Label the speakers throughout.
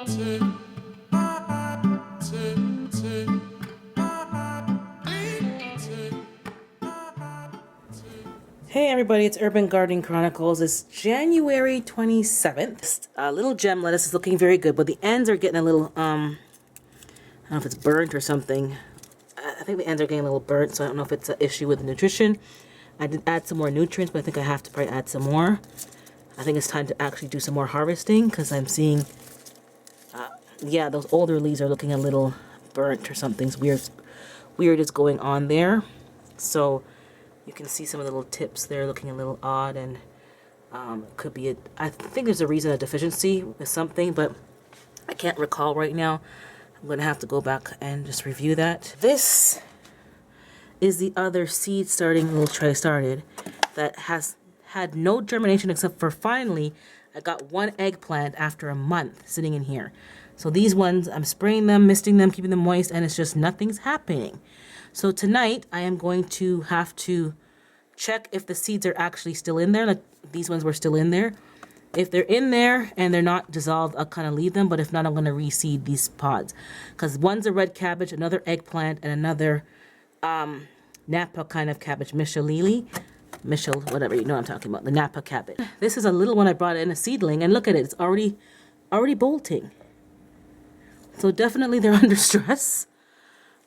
Speaker 1: Hey everybody, it's Urban Gardening Chronicles. It's January 27th. Little gem lettuce is looking very good, but the ends are getting a little, I don't know if it's burnt or something. I think the ends are getting a little burnt, so I don't know if it's an issue with the nutrition. I did add some more nutrients, but I think I have to probably add some more. I think it's time to actually do some more harvesting because I'm seeing, yeah, those older leaves are looking a little burnt or something's weird is going on there. So you can see some of the little tips there looking a little odd, and it could be I think there's a reason, a deficiency with something, but I can't recall right now. I'm going to have to go back and just review that. This is the other seed little tray started that has had no germination except for finally I got one eggplant after a month sitting in here. So these ones, I'm spraying them, misting them, keeping them moist, and it's just nothing's happening. So tonight I am going to have to check if the seeds are actually still in there. Like these ones were still in there. If they're in there and they're not dissolved, I'll kind of leave them. But if not, I'm going to reseed these pods. Because one's a red cabbage, another eggplant, and another Napa kind of cabbage, Michel, whatever, you know what I'm talking about, the Napa cabbage. This is a little one I brought in, a seedling, and look at it, it's already bolting. So definitely they're under stress.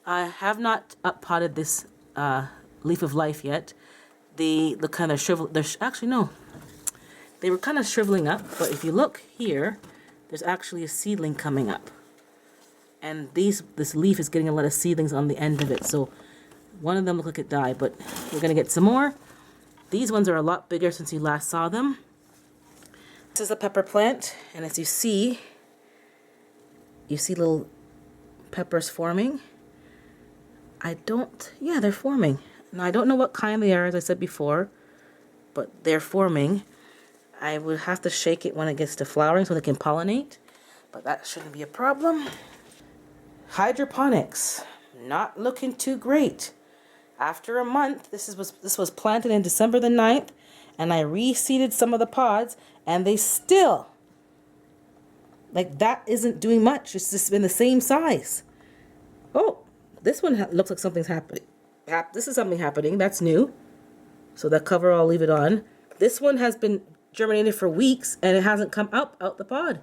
Speaker 1: I have not potted this leaf of life yet. They look kind of shriveled. Actually, no. They were kind of shriveling up, but if you look here, there's actually a seedling coming up. And this leaf is getting a lot of seedlings on the end of it. So one of them look like it died, but we're going to get some more. These ones are a lot bigger since you last saw them. This is a pepper plant, and as you see little peppers forming. Yeah, they're forming. Now, I don't know what kind they are, as I said before, but they're forming. I would have to shake it when it gets to flowering so they can pollinate, but that shouldn't be a problem. Hydroponics, not looking too great. After a month, this was planted in December the 9th, and I reseeded some of the pods, and they still, like, that isn't doing much. It's just been the same size. Oh, this one looks like something's happening. This is something happening. That's new. So that cover, I'll leave it on. This one has been germinated for weeks, and it hasn't come out the pod.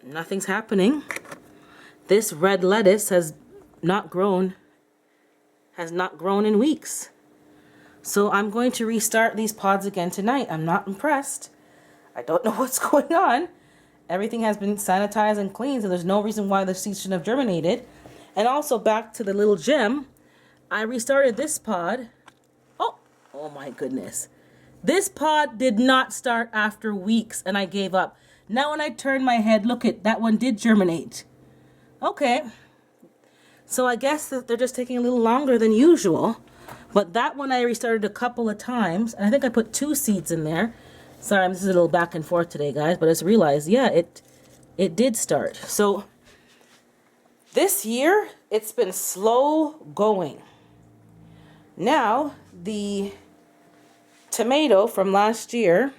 Speaker 1: Nothing's happening. This red lettuce has not grown in weeks. So I'm going to restart these pods again tonight. I'm not impressed. I don't know what's going on. Everything has been sanitized and cleaned, so there's no reason why the seeds shouldn't have germinated. And also back to the little gem, I restarted this pod. Oh my goodness. This pod did not start after weeks, and I gave up. Now when I turn my head, look at that one did germinate. Okay. So I guess that they're just taking a little longer than usual. But that one I restarted a couple of times, and I think I put 2 seeds in there. Sorry, this is a little back and forth today, guys, but I just realized, yeah, it did start. So this year, it's been slow going. Now, the tomato from last year,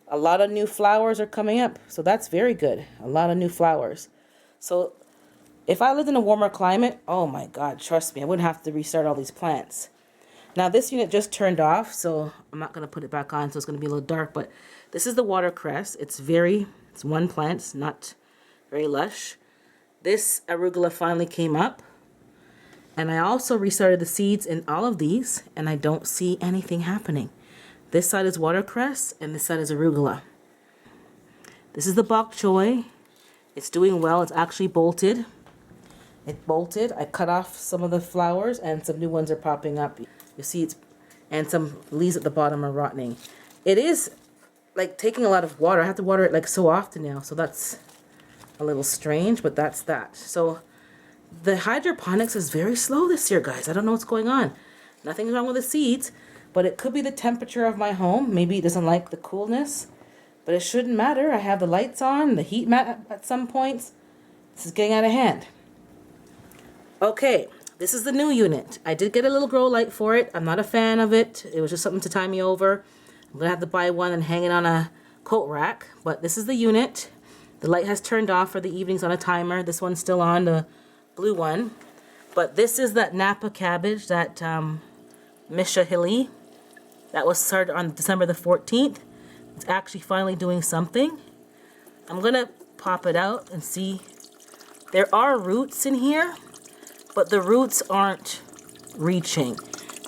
Speaker 1: a lot of new flowers are coming up. So that's very good. A lot of new flowers. So if I lived in a warmer climate, oh my God, trust me, I wouldn't have to restart all these plants. Now this unit just turned off, so I'm not going to put it back on, so it's going to be a little dark, but this is the watercress. It's one plant, it's not very lush. This arugula finally came up, and I also restarted the seeds in all of these, and I don't see anything happening. This side is watercress, and this side is arugula. This is the bok choy. It's doing well. It's actually bolted. It bolted. I cut off some of the flowers, and some new ones are popping up. You see, and some leaves at the bottom are rotting. It is like taking a lot of water. I have to water it like so often now, so that's a little strange, but that's that. So the hydroponics is very slow this year, guys. I don't know what's going on. Nothing's wrong with the seeds, but it could be the temperature of my home. Maybe it doesn't like the coolness, but it shouldn't matter. I have the lights on, the heat mat at some points. This is getting out of hand. Okay, this is the new unit. I did get a little grow light for it. I'm not a fan of it. It was just something to tie me over. I'm gonna have to buy one and hang it on a coat rack, but this is the unit. The light has turned off for the evenings on a timer. This one's still on, the blue one. But this is that Napa cabbage, that Misha Hilly. That was started on December the 14th. It's actually finally doing something. I'm gonna pop it out and see. There are roots in here, but the roots aren't reaching.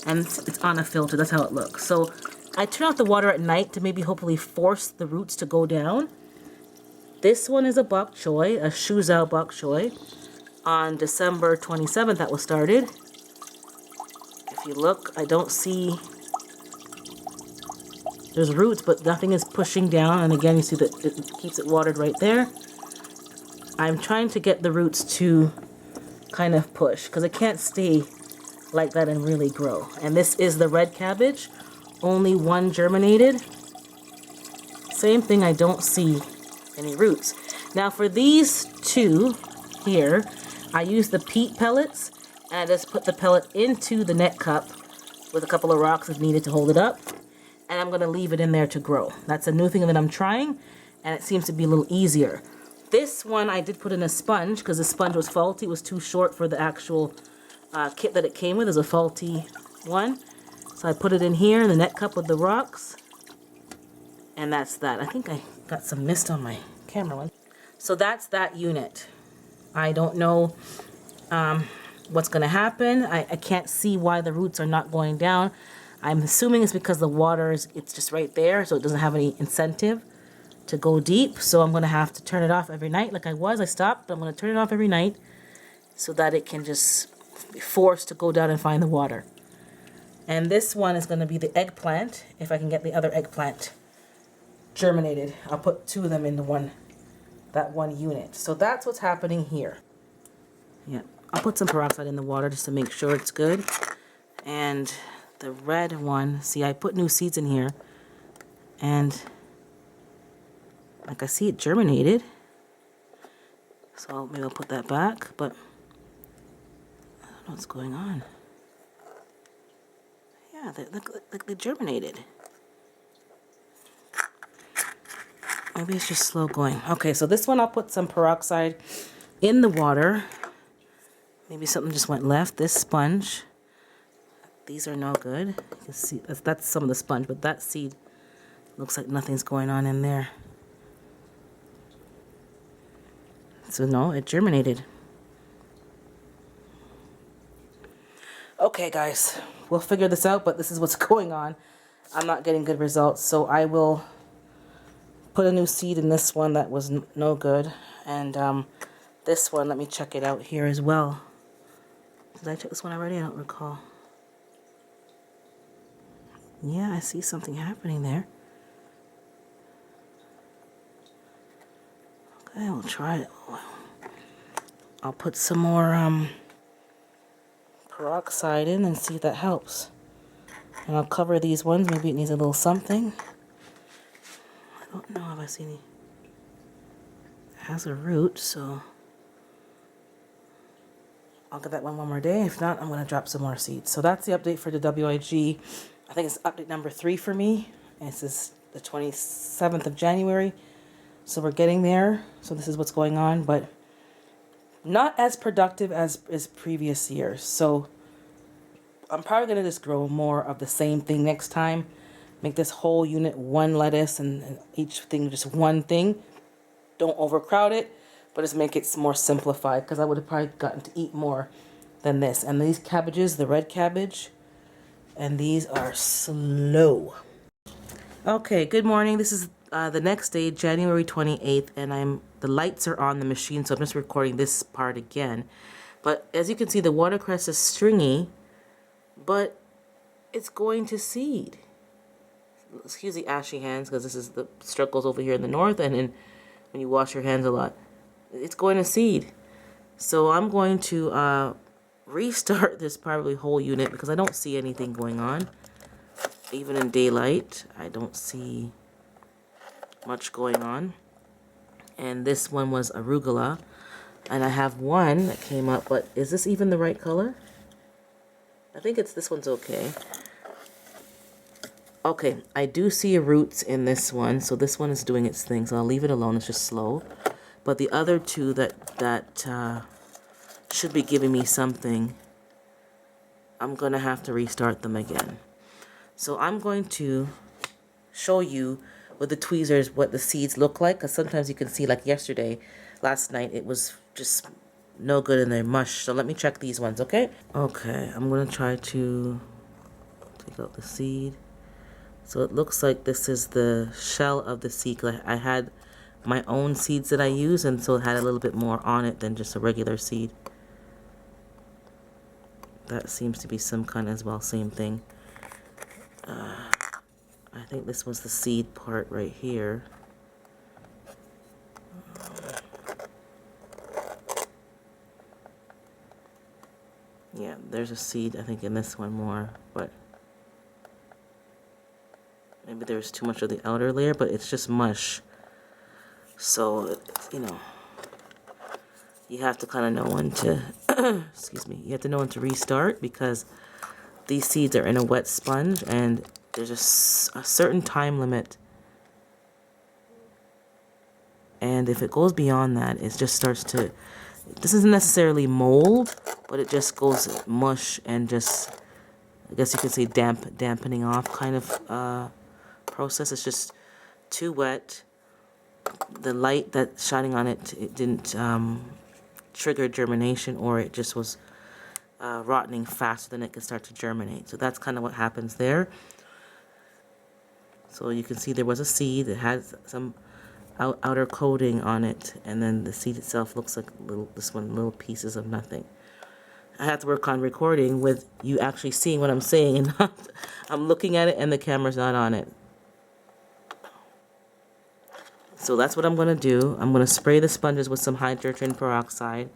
Speaker 1: And it's on a filter, that's how it looks. So I turn off the water at night to maybe hopefully force the roots to go down. This one is a bok choy, a Shuzhou bok choy. On December 27th that was started. If you look, I don't see, there's roots, but nothing is pushing down. And again, you see that it keeps it watered right there. I'm trying to get the roots to kind of push, because it can't stay like that and really grow. And this is the red cabbage, only one germinated. Same thing, I don't see any roots. Now for these two here, I use the peat pellets, and I just put the pellet into the net cup with a couple of rocks if needed to hold it up. And I'm gonna leave it in there to grow. That's a new thing that I'm trying, and it seems to be a little easier. This one I did put in a sponge because the sponge was faulty. It was too short for the actual kit that it came with. It was a faulty one. So I put it in here in the net cup with the rocks. And that's that. I think I got some mist on my camera one. So that's that unit. I don't know what's going to happen. I can't see why the roots are not going down. I'm assuming it's because the water it's just right there, so it doesn't have any incentive to go deep. So I'm going to have to turn it off every night like I was. I stopped, but I'm going to turn it off every night so that it can just be forced to go down and find the water. And this one is going to be the eggplant, if I can get the other eggplant germinated. I'll put two of them into that one unit. So that's what's happening here. Yeah, I'll put some peroxide in the water just to make sure it's good. And the red one, see, I put new seeds in here, and like I see it germinated. So maybe I'll put that back, but I don't know what's going on. Yeah, they look like they germinated. Maybe it's just slow going. Okay, so this one I'll put some peroxide in the water. Maybe something just went left. This sponge, these are no good. You can see that's some of the sponge, but that seed looks like nothing's going on in there. So no, it germinated. Okay, guys, we'll figure this out, but this is what's going on. I'm not getting good results, so I will put a new seed in this one that was no good. And this one, let me check it out here as well. Did I check this one already? I don't recall. Yeah, I see something happening there. Okay, we'll try it. I'll put some more peroxide in and see if that helps. And I'll cover these ones. Maybe it needs a little something. I don't know if I see any. It has a root, so I'll give that one more day. If not, I'm going to drop some more seeds. So that's the update for the WIG. I think it's update number 3 for me. And this is the 27th of January. So we're getting there. So this is what's going on, but not as productive as previous years. So I'm probably going to just grow more of the same thing next time. Make this whole unit one lettuce and each thing just one thing. Don't overcrowd it, but just make it more simplified, because I would have probably gotten to eat more than this. And these cabbages, the red cabbage, and these are slow. Okay, good morning. This is the next day, January 28th, and the lights are on the machine, so I'm just recording this part again. But as you can see, the watercress is stringy, but it's going to seed. Excuse the ashy hands, because this is the struggles over here in the north, and when you wash your hands a lot, it's going to seed. So I'm going to restart this probably whole unit, because I don't see anything going on. Even in daylight, I don't see much going on. And this one was arugula, and I have one that came up, but is this even the right color? I think this one's okay. Okay, I do see roots in this one, so this one is doing its thing, so I'll leave it alone. It's just slow. But the other two that should be giving me something, I'm going to have to restart them again. So I'm going to show you with the tweezers what the seeds look like, because sometimes you can see, like last night, it was just no good in their mush. So let me check these ones, okay? Okay, I'm going to try to take out the seed. So it looks like this is the shell of the seed. I had my own seeds that I use, and so it had a little bit more on it than just a regular seed. That seems to be some kind as well, same thing. I think this was the seed part right here. Yeah, there's a seed, I think, in this one more, but maybe there's too much of the outer layer, but it's just mush. So, you know, you have to kind of know when to, excuse me, you have to know when to restart, because these seeds are in a wet sponge and there's a certain time limit. And if it goes beyond that, it just starts to, this isn't necessarily mold, but it just goes mush and just, I guess you could say dampening off kind of process. It's just too wet. The light that's shining on it, it didn't trigger germination, or it just was rotting faster than it could start to germinate. So that's kind of what happens there. So you can see there was a seed that has some outer coating on it, and then the seed itself looks like little pieces of nothing. I have to work on recording with you actually seeing what I'm saying, and not, I'm looking at it and the camera's not on it. So that's what I'm going to do. I'm going to spray the sponges with some hydrogen peroxide.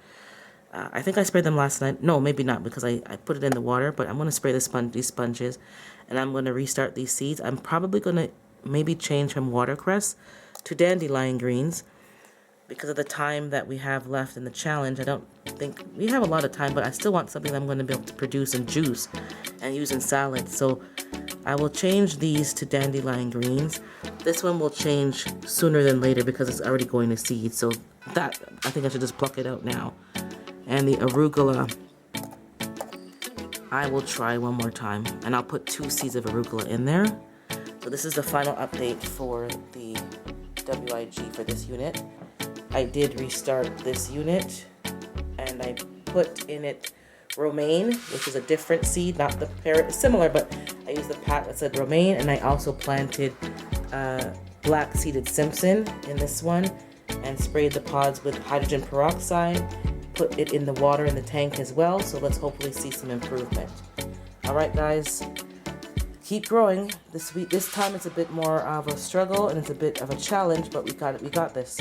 Speaker 1: I think I sprayed them last night. No, maybe not, because I put it in the water, but I'm going to spray these sponges, and I'm going to restart these seeds. I'm probably going to maybe change from watercress to dandelion greens because of the time that we have left in the challenge. I don't think we have a lot of time, but I still want something that I'm going to be able to produce in juice and use in salads. So I will change these to dandelion greens. This one will change sooner than later because it's already going to seed. So that, I think I should just pluck it out now. And the arugula, I will try one more time, and I'll put 2 seeds of arugula in there. So this is the final update for the WIG for this unit. I did restart this unit, and I put in it romaine, which is a different seed, not the parrot, similar, but I used the pack that said romaine, and I also planted black seeded Simpson in this one, and sprayed the pods with hydrogen peroxide, put it in the water in the tank as well, so let's hopefully see some improvement. Alright guys, keep growing. This time it's a bit more of a struggle and it's a bit of a challenge, but we got this.